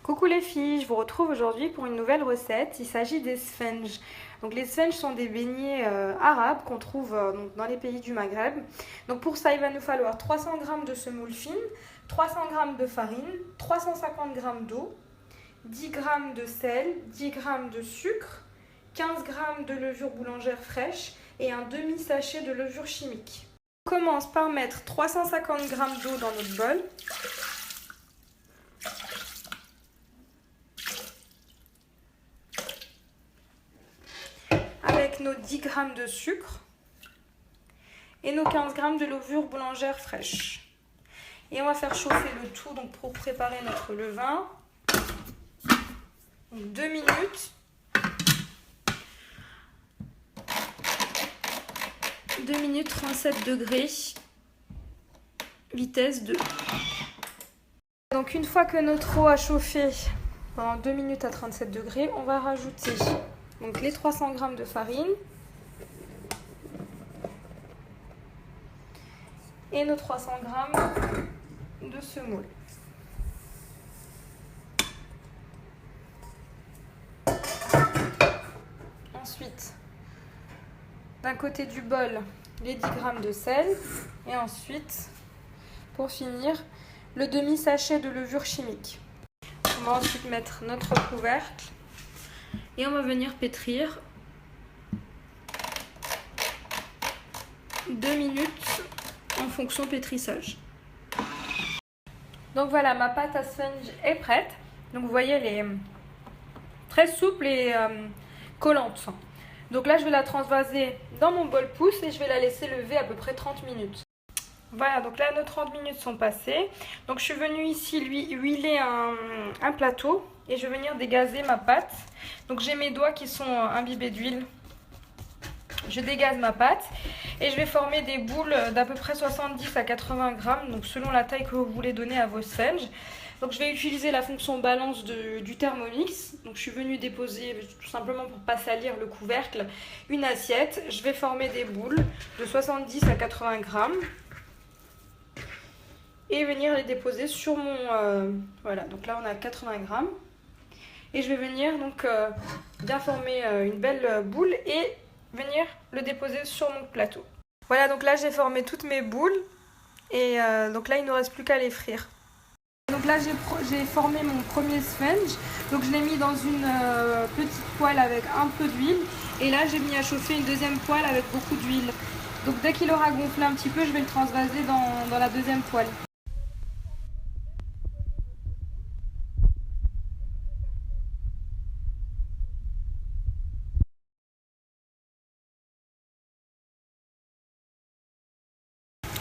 Coucou les filles, je vous retrouve aujourd'hui pour une nouvelle recette. Il s'agit des sfenj. Donc les sfenj sont des beignets arabes qu'on trouve donc dans les pays du Maghreb. Donc pour ça, il va nous falloir 300 g de semoule fine, 300 g de farine, 350 g d'eau, 10 g de sel, 10 g de sucre, 15 g de levure boulangère fraîche et un demi-sachet de levure chimique. On commence par mettre 350 g d'eau dans notre bol. Avec nos 10 g de sucre et nos 15 g de levure boulangère fraîche. Et on va faire chauffer le tout donc pour préparer notre levain. Donc 2 minutes. 2 minutes 37 degrés. Vitesse 2. Donc une fois que notre eau a chauffé pendant 2 minutes à 37 degrés, on va rajouter donc les 300 g de farine et nos 300 g de semoule. Ensuite, d'un côté du bol, les 10 g de sel et ensuite, pour finir, le demi-sachet de levure chimique. On va ensuite mettre notre couvercle. Et on va venir pétrir 2 minutes en fonction pétrissage. Donc voilà, ma pâte à sfenj est prête. Donc vous voyez, elle est très souple et collante. Donc là, je vais la transvaser dans mon bol pouce et je vais la laisser lever à peu près 30 minutes. Voilà, donc là, nos 30 minutes sont passées. Donc je suis venue ici huiler un plateau. Et je vais venir dégazer ma pâte. Donc j'ai mes doigts qui sont imbibés d'huile. Je dégaze ma pâte et je vais former des boules d'à peu près 70 à 80 g, donc selon la taille que vous voulez donner à vos sfenj. Donc je vais utiliser la fonction balance du Thermomix. Donc je suis venue déposer, tout simplement pour ne pas salir le couvercle, une assiette. Je vais former des boules de 70 à 80 g. Et venir les déposer sur mon... voilà, donc là on a 80 g. Et je vais venir donc bien former une belle boule et venir le déposer sur mon plateau. Voilà, donc là j'ai formé toutes mes boules et donc là il ne nous reste plus qu'à les frire. Donc là j'ai formé mon premier sfenj. Donc je l'ai mis dans une petite poêle avec un peu d'huile. Et là j'ai mis à chauffer une deuxième poêle avec beaucoup d'huile. Donc dès qu'il aura gonflé un petit peu, je vais le transvaser dans la deuxième poêle.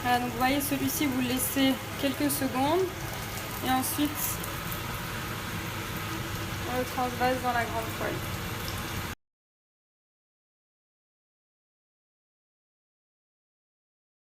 Voilà, donc vous voyez, celui-ci, vous le laissez quelques secondes et ensuite on le transvase dans la grande poêle.